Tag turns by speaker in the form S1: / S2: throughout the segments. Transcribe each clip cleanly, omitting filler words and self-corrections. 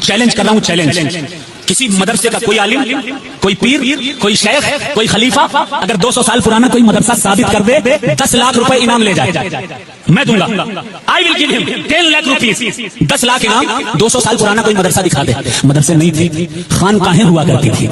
S1: Challenge کر رہا ہوں، چیلنج. کسی مدرسے کا کوئی عالم، کوئی پیر، کوئی شیخ، کوئی خلیفہ اگر 200 سال پرانا کوئی مدرسہ ثابت کر دے 10 لاکھ روپے انعام لے جائے، میں دوں گا. آئی ول گیو ہم 10 لاکھ روپیز. 10 لاکھ انعام. 200 سال پرانا کوئی مدرسہ دکھا دے. مدرسے نہیں تھے، خانقاہیں ہوا کرتی تھی.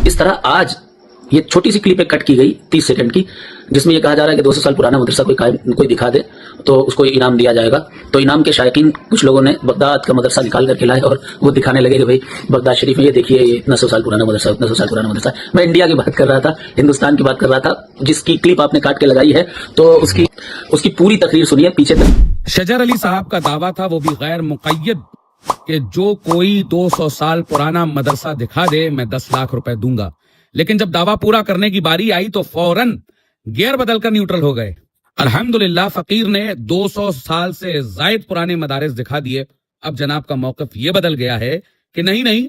S2: اس طرح آج یہ چھوٹی سی کلپ کٹ کی گئی 30 سیکنڈ کی، جس میں یہ کہا جا رہا ہے کہ 200 سال پرانا مدرسہ کوئی دکھا دے تو اس کو انعام دیا جائے گا. تو انعام کے شائقین کچھ لوگوں نے بغداد کا مدرسہ نکال کر کے لائے اور وہ دکھانے لگے کہ بھائی بغداد شریف میں یہ دیکھیے یہ اتنا 100 سال پرانا مدرسہ، اتنا 100 سال پرانا مدرسہ. میں انڈیا کی بات کر رہا تھا، ہندوستان کی بات کر رہا تھا، جس کی کلپ آپ نے کاٹ کے لگائی ہے تو اس کی پوری تقریر سنیے پیچھے تک.
S3: شجر علی صاحب کا دعویٰ تھا، وہ بھی غیر مقید، کہ جو کوئی 200 سال پرانا مدرسہ دکھا دے میں 10 لاکھ روپے دوں گا. لیکن جب دعویٰ پورا کرنے کی باری آئی تو فوراً گیئر بدل کر نیوٹرل ہو گئے. الحمدللہ فقیر نے 200 سال سے زائد پرانے مدارس دکھا دیے. اب جناب کا موقف یہ بدل گیا ہے کہ نہیں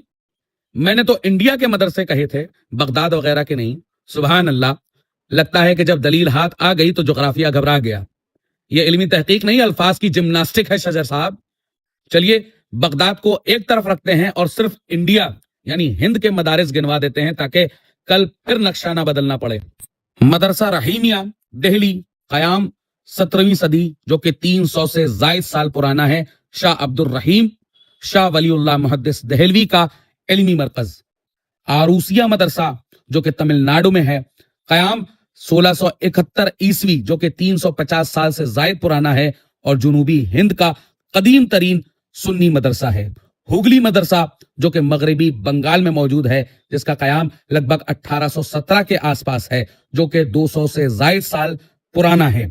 S3: میں نے تو انڈیا کے مدرسے کہے تھے، بغداد وغیرہ کے نہیں. سبحان اللہ. لگتا ہے کہ جب دلیل ہاتھ آ گئی تو جغرافیہ گھبرا گیا. یہ علمی تحقیق نہیں، الفاظ کی جمناسٹک ہے شجر صاحب. چلیے بغداد کو ایک طرف رکھتے ہیں اور صرف انڈیا یعنی ہند کے مدارس گنوا دیتے ہیں تاکہ کل پھر نقشہ نہ بدلنا پڑے. مدرسہ رحیمیہ دہلی، قیام 17ویں صدی، جو کہ 300 سے زائد سال پرانا ہے. شاہ عبد الرحیم شاہ ولی اللہ محدث دہلوی کا علمی مرکز. آروسیہ مدرسہ جو کہ تمل ناڈو میں ہے، قیام 1671 عیسوی، جو کہ 350 سال سے زائد پرانا ہے اور جنوبی ہند کا قدیم ترین سنی مدرسہ ہے. ہوگلی مدرسہ جو کہ مغربی بنگال میں موجود ہے، جس کا قیام لگ بھگ 1817 کے آس پاس ہے، جو کہ 200 سے زائد سال پرانا ہے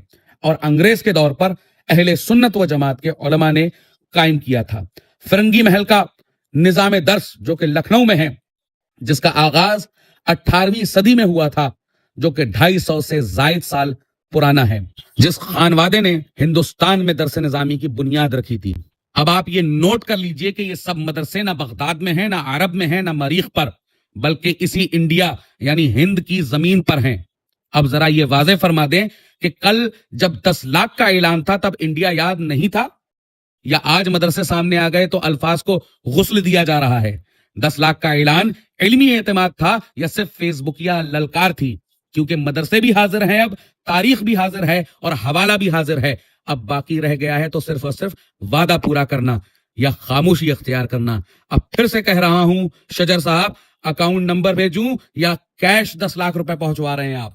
S3: اور انگریز کے دور پر اہل سنت و جماعت کے علماء نے قائم کیا تھا. فرنگی محل کا نظام درس جو کہ لکھنؤ میں ہے، جس کا آغاز 18ویں صدی میں ہوا تھا، جو کہ 250 سے زائد سال پرانا ہے، جس خانوادے نے ہندوستان میں درس نظامی کی بنیاد رکھی تھی. اب آپ یہ نوٹ کر لیجئے کہ یہ سب مدرسے نہ بغداد میں ہیں، نہ عرب میں ہیں، نہ مریخ پر، بلکہ اسی انڈیا یعنی ہند کی زمین پر ہیں. اب ذرا یہ واضح فرما دیں کہ کل جب 10 لاکھ کا اعلان تھا تب انڈیا یاد نہیں تھا، یا آج مدرسے سامنے آ گئے تو الفاظ کو غسل دیا جا رہا ہے؟ 10 لاکھ کا اعلان علمی اعتماد تھا یا صرف فیس بک یا للکار تھی؟ کیونکہ مدرسے بھی حاضر ہیں، اب تاریخ بھی حاضر ہے اور حوالہ بھی حاضر ہے. اب باقی رہ گیا ہے تو صرف اور صرف وعدہ پورا کرنا یا خاموشی اختیار کرنا. اب پھر سے کہہ رہا ہوں شجر صاحب، اکاؤنٹ نمبر بھیجوں یا کیش 10 لاکھ روپے پہنچوا رہے ہیں آپ؟